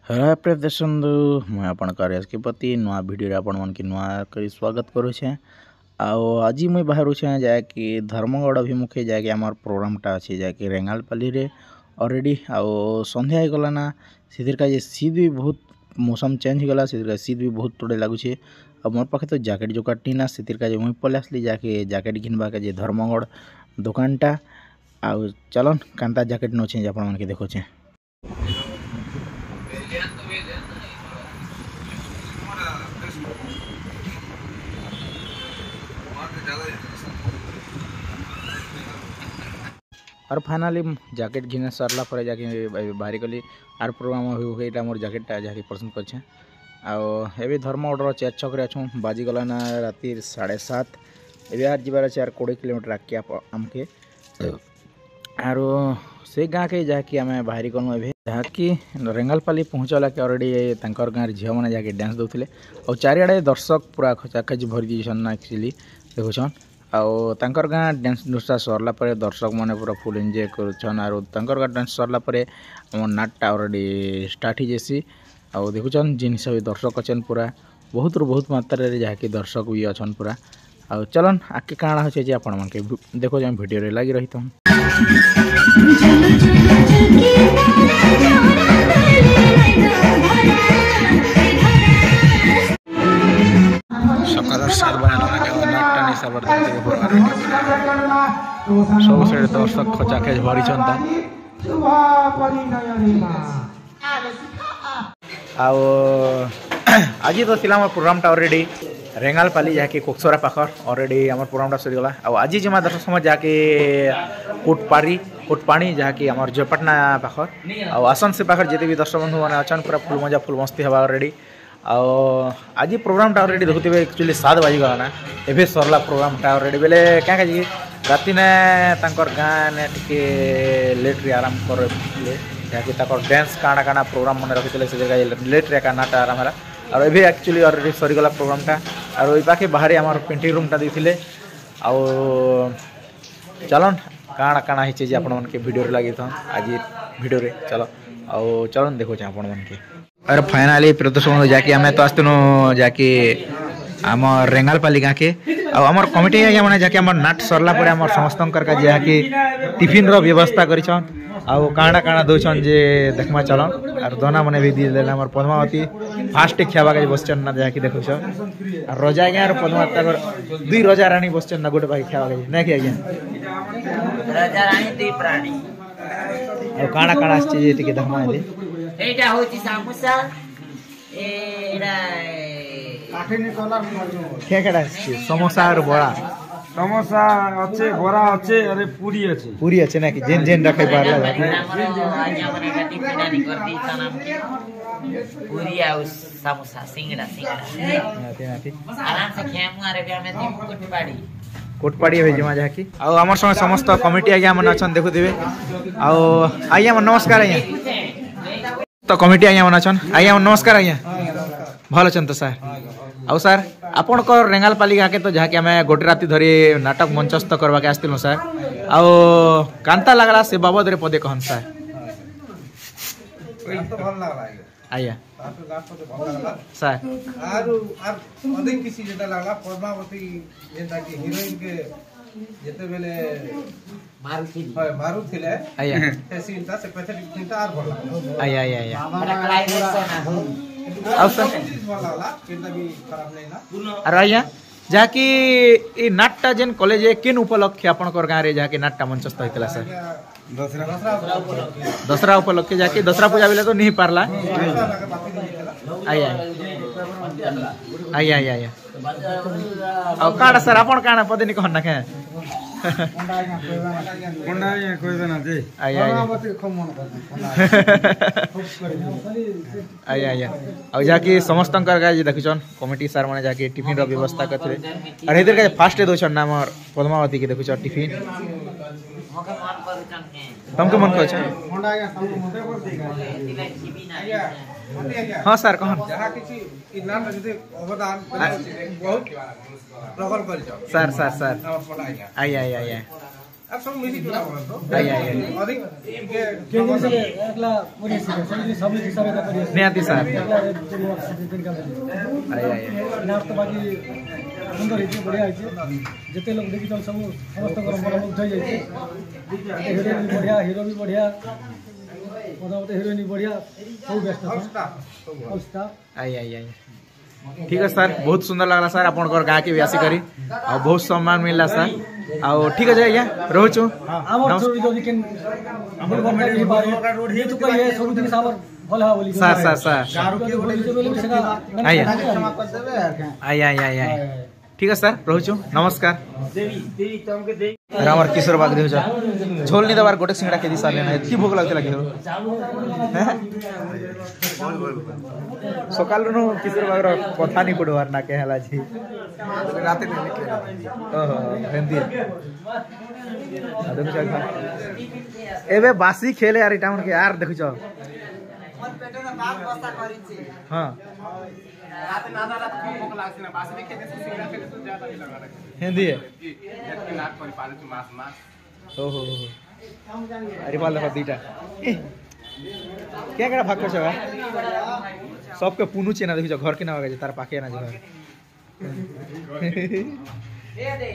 Hello प्रिय दर्शक मैं आपण कार्यास के प्रति नुआ वीडियो आपण मन की नुआ करी स्वागत करुछे। आज मुई बाहर छे जाकि धर्मगढ़ अभिमुखे जाकि आमर प्रोग्रामटा अच्छे जाकि रेंगालपाली रे ऑलरेडी संध्या हो गला ना से शीत भी बहुत मौसम चेंज हो गला से शीत भी बहुत तोड़े लगुचे। मोर पाखे तो जैकेट जो काटी ना से मुई पले आसली जाके जैकेट घिनवा के धर्मगढ़ दुकानटा आउ चलन कांता जैकेट नछे आपण मन के देखोछे। और फाइनाली जैकेट घिने सरला पर जाके बाहरी गली आर प्रोग्राम होगा मोर जैकेटा जहाँकि पसंद करछे। आबे धर्मगढ़ चार छक अच्छु बाजी गला ना राति 7:30 एवं यार जीवार 20 किलोमीटर आगे आमके आर से गाँ के जहाँकि आम बाहरी गलु ए जहाँकि रेंगालपाली पहुँचला कि ऑलरेडी तंकर गाँव झील मैंने जहाँकि डांस दौले और चारिआडे दर्शक पूरा खचाखच भरी जाइछन एक्चुअली देखुछन आउ तंकर गाँ डांस नुसा सरला परे दर्शक मैंने पूरा फुल एंजॉय करुछन आरो तंकर गाँ डांस सरला परे हम नाटटा ऑलरेडी स्टार्ट हो जैसी आउ देखुछन जिन हिसाब दर्शक अच्छन पूरा बहुत मात्रा रे जहाँकि दर्शक भी अच्छन पूरा आउ चलन आके काଣା होचे जे आपण मन के देखो जे वीडियो रे लागी रही तुम सकाल 7 बजे नाटटा नि सबर सब से दर्शक खचाखेज भरी छंता आउ आज तो थिला हमर प्रोग्रामटा ऑलरेडी रेंगालपाली जहाँकि कोकसरा पाखर ऑलरेडी आम प्रोग्रामटा सरीगला आज जमा दर्शक समय जहाँकि कोटपाणी जहाँकि आम जयपाटना पाखर आसन से पाखर जिते भी दर्शक बंधु मैंने अच्छन पूरा फुल मजा फुल मस्ती हवा ऑलरेडी आज प्रोग्रामटा ऑलरेडी देखुवे एक्चुअली 7 बाजी गला ना एवं सरला प्रोग्रामटा ऑलरेडी बेले क्या कहे राति ने तांकर गाँ ने टिके लेट रे आराम कर जहाँकि डांस काଣା काଣା प्रोग्राम मन रखी से लेट रे नाटा आराम है और एवं एक्चुअली ऑलरेडी सरीगला प्रोग्रामटा और पाखे बाहरी आम पेंटिंग रूमटा देते आउ चलन काଣା काଣା होचे जे आपण मन के वीडियो लगे था आज वीडियो रे चलो आउ चलन देखो आपण मन के और फाइनाली प्रदर्शन जाकि आम तो आसतनु जाकि आम रेंगालपाली गाँ के आमर कमिटी आज्ञा मैंने जहाँकि नाट सरला पड़े आम समस्त जहाँकि टिफिन रो व्यवस्था करिछन आउ काଣା काଣା दौन जे देखमा चलन और दोना मैंने भी दी देला आम पद्मावती फास्ट खावा के बसचन ना जहाँकि देखुछ और रजा आज्ञा पद्मावती 2 रजा रानी बसचन ना गोटे पाखे खावा के ना कि आज्ञा रजा रानी 2 प्राणी और काଣା काଣା आछे जे टिके देखमा दे एटा होची सामुसा एरा काठिनी कलर क्या क्या समोसा और बड़ा समोसा अच्छे बड़ा अच्छे अरे पूरी अच्छे ना कि जेन जेन रखे पारला आज्ञा मने गति पिडानी कर दी तना पूरी आउ समोसा सिंगड़ा नाती आराम से खेमु आरे बे हमें दी कोटपाड़ी है जमा जहाँकि आउ हमर संग समस्त कमिटी आज्ञा मन अछन देखुथिबे आउ आज्ञा नमस्कार आज्ञा तो कमिटी आज्ञा मन अछन आज्ञा नमस्कार आज्ञा भल अछन तो सर आउ सर आपण को रेंगालपाली गाँ के तो जहाँकि आम गोटे राति धरी नाटक मंचस्थ करवा के आसलु सर आउ कांता लगला से बाबद रे पदे कहन सर आया सर आरो अधिक किसी जेटा लागला पद्मावती जेटा कि हीरोइन के जेते बेले मारू थिले आया से सीनटा से पैथेटिक सीनटा आर भल लागला आया आया आया हमरा क्लाइमेक्स ना आउ सर भल लागला केनटा भी खराब नहीं ना अरे आज्ञा जहाँकि ई नाटटा जेन कॉलेज केन उपलक्ष्य आपनकर गाँ रे जहाँकि नाटटा मंचस्थ होइतला सर दसरा उपलक्ष्य जहाँकि दसरा पूजा बेले तो नहीं पारला आया आया आया आया और काड़ा सर आपण काड़ा पदे नि कहन ना के कोंडा कोई ना दे आया आया आया और जाके समस्त गाय देखुछन कमिटी सर माने जाके टिफिन रो व्यवस्था करथले और इधर का फास्ट दोछन नाम पद्मावती के देखुछ टिफिन मके मन करूछन के तुमके मन कहछ कोंडा सब मोटे कर देगा जीबी ना हां सर कहन जहां किसी इ नाम जदि अवदान बहुत प्रबल कर जाओ सर आया आया आया আর সব মিশি করা বলা তো আই আই আই অধিক কে কেন যে একলা পরিস্থিতি সেগুলি সব হিসাবে তা পরিস্থিতি নিয়াতি স্যার একলা দিন কাম আই আই না তো বাকি সুন্দর হইছে বড়িয়া হইছে যেতে লোক দেখি তো সব সমস্ত মন মুগ্ধ হই যাইছে হিরোইন भी बढ़िया हीरो भी बढ़िया मोटामोटी हीरोइन भी बढ़िया सब बेस्ट है ऑल स्टाफ आई आई आई ठीक है सर बहुत सुंदर लगला सर अपन गाँ के भी आसी करी और बहुत सम्मान मिलला सर ଆଉ ଠିକ ଅଛି ଆଜ୍ଞା ରହୁଛୁ ଆମର ଛୋଟ ଯଦି କେନ୍ ଆମର ବଙ୍କା ବି ପାରେ ଏ ତ କହି ସବୁ ଜିନିଷ ଆମର ଭଲ ହବ ବୋଲି ସାର୍ ସାର୍ ସାର୍ ଗାଁରୁ କିଏ ଗୋଟେ ବୋଲେ ସେଟା ଆଜ୍ଞା କ୍ଷମା କରିଦେବେ ଆଜ୍ଞା ଆଜ୍ଞା ଆଜ୍ଞା ঠিক আছে স্যার রহুଛୁ নমস্কার আমার কিশোর বাগ দেউছ ঝোল নি দেবার গোটে সিংড়া কেদি সারলে না এতি ভোগ লাগতে লাগে সকালু কিশোর বাগর কথা নি পড়বার না কে হেলা জি রাতে নি ওহো হেন্দি দেখুছ এবে বাসি খেলে আর এটা মনকে আর দেখুছ আমার পেটে না বাপ বস্তা করিছে হ্যাঁ রাতে না দাদা কম ভোক লাগছে না বাসে খেতে সিঙ্গড়া খেতে তো ज्यादा ही लगा रखे হেন্দি যেতে নাক করে পালে তো মাছ মাছ हो अरे पाल देखो दीटा क्या क्या भाग कर छवा सबके पुनु चेना देखि घर के ना होगा तार पाके ना घर दे दे